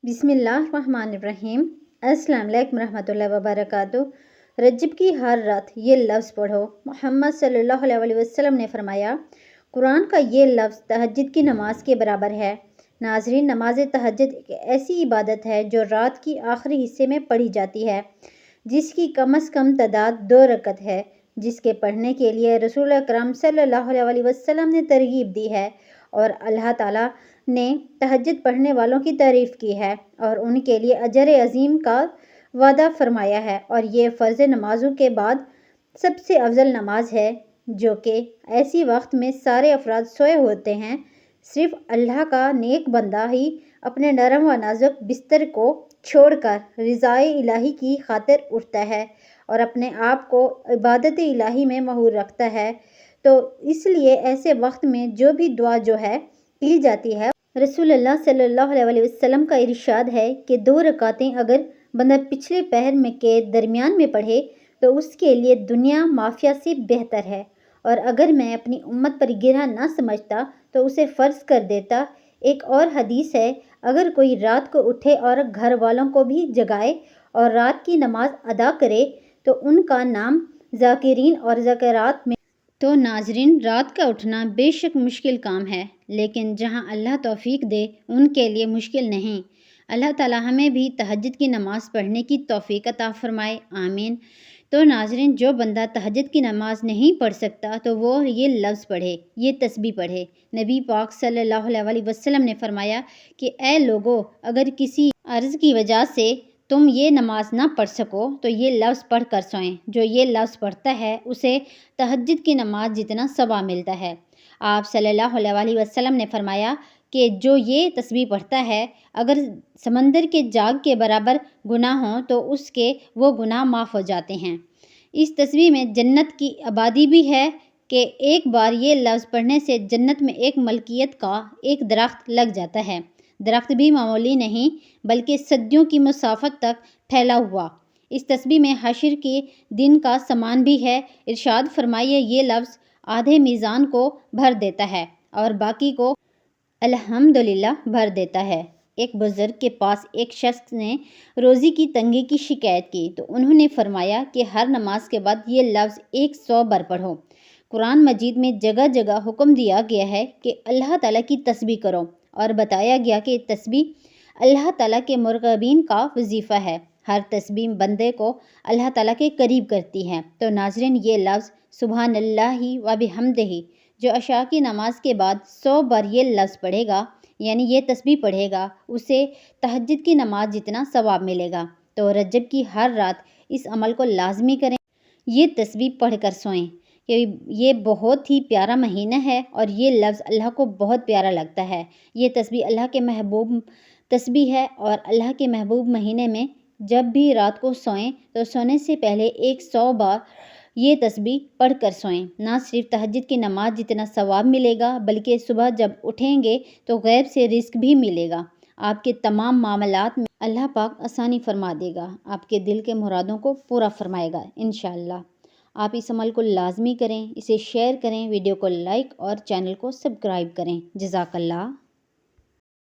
बिस्मिल्लाहिर्रहमानिर्रहीम। अस्सलाम वालेकुम रहमतुल्लाहि वबरकातुह। रजब की हर रात ये लफ्ज़ पढ़ो। मोहम्मद सल्लल्लाहु अलैहि वसल्लम ने फरमाया, कुरान का ये लफ्ज़ तहज्जुद की नमाज के बराबर है। नाज़रीन, नमाज तहज्जुद एक ऐसी इबादत है जो रात की आखिरी हिस्से में पढ़ी जाती है, जिसकी कम से कम तादाद 2 रकत है, जिसके पढ़ने के लिए रसूल अकरम सल्लल्लाहु अलैहि वसल्लम ने तरगीब दी है और अल्लाह ताला ने तहज्जुद पढ़ने वालों की तारीफ़ की है और उनके लिए अजर अज़ीम का वादा फरमाया है। और ये फ़र्ज़ नमाज़ों के बाद सबसे अफजल नमाज है, जो कि ऐसी वक्त में सारे अफराद सोए होते हैं। सिर्फ अल्लाह का नेक बंदा ही अपने नरम व नाजुक बिस्तर को छोड़कर रिज़ाए इलाही की खातिर उठता है और अपने आप को इबादत इलाही में मशगूल रखता है। तो इसलिए ऐसे वक्त में जो भी दुआ जो है की जाती है, रसूलुल्लाह सल्लल्लाहु अलैहि वसल्लम का इरशाद है कि 2 रकातें अगर बंदा पिछले पहर में के दरमियान में पढ़े तो उसके लिए दुनिया माफिया से बेहतर है, और अगर मैं अपनी उम्मत पर गिरा ना समझता तो उसे फ़र्ज कर देता। एक और हदीस है, अगर कोई रात को उठे और घर वालों को भी जगाए और रात की नमाज अदा करे तो उनका नाम ज़ाकिरीन और ज़ाकिरात में। तो नाजरीन, रात का उठना बेशक मुश्किल काम है, लेकिन जहां अल्लाह तौफीक दे उनके लिए मुश्किल नहीं। अल्लाह ताला हमें भी तहज्जुद की नमाज़ पढ़ने की तौफीक अता फरमाए, आमीन। तो नाजरीन, जो बंदा तहज्जुद की नमाज़ नहीं पढ़ सकता तो वो ये लफ्ज़ पढ़े, ये तस्बीह पढ़े। नबी पाक सल्लल्लाहु अलैहि वसल्लम ने फरमाया कि ए लोगो, अगर किसी अर्ज़ की वजह से तुम ये नमाज ना पढ़ सको तो ये लफ्ज़ पढ़ कर सोएं। जो ये लफ्ज़ पढ़ता है उसे तहज्जुद की नमाज जितना सवाब मिलता है। आप सल्लल्लाहु अलैहि वसल्लम ने फरमाया कि जो ये तस्बीह पढ़ता है, अगर समंदर के जाग के बराबर गुनाह हों तो उसके वो गुनाह माफ़ हो जाते हैं। इस तस्बीह में जन्नत की आबादी भी है कि एक बार ये लफ्ज़ पढ़ने से जन्नत में एक मलकियत का एक दरख्त लग जाता है। दरख्त भी मामूली नहीं बल्कि सदियों की मुसाफत तक फैला हुआ। इस तस्बीह में हश्र के दिन का समान भी है। इरशाद फरमाइए, ये लफ्ज़ आधे मीज़ान को भर देता है और बाकी को अल्हम्दुलिल्लाह भर देता है। एक बुज़ुर्ग के पास एक शख्स ने रोज़ी की तंगी की शिकायत की तो उन्होंने फरमाया कि हर नमाज के बाद ये लफ्ज़ 100 बार पढ़ो। कुरान मजीद में जगह जगह हुक्म दिया गया है कि अल्लाह ताला की तस्बीह करो और बताया गया कि तस्बीह अल्लाह ताला के मुरक़बीन का वजीफ़ा है। हर तस्बीह बंदे को अल्लाह ताला के करीब करती है। तो नाज़रीन, ये लफ्ज़ सुबहानल्लाहि व बिहम्दिही जो अशा की नमाज के बाद 100 बार ये लफ्ज़ पढ़ेगा, यानी ये तस्बीह पढ़ेगा, उसे तहज्जुद की नमाज जितना सवाब मिलेगा। तो रजब की हर रात इस अमल को लाजमी करें, ये तस्बीह पढ़ कर सोएं कि ये बहुत ही प्यारा महीना है और ये लफ्ज़ अल्लाह को बहुत प्यारा लगता है। ये तस्बीह अल्लाह के महबूब तस्बीह है और अल्लाह के महबूब महीने में जब भी रात को सोएं तो सोने से पहले 100 बार ये तस्बीह पढ़ कर सोएं। ना सिर्फ तहज्जुद की नमाज जितना सवाब मिलेगा बल्कि सुबह जब उठेंगे तो गैब से रिस्क भी मिलेगा। आपके तमाम मामलात में अल्लाह पाक आसानी फरमा देगा, आपके दिल के मुरादों को पूरा फरमाएगा इंशाअल्लाह। आप इस अमल को लाजमी करें, इसे शेयर करें, वीडियो को लाइक और चैनल को सब्सक्राइब करें। जज़ाकल्लाह।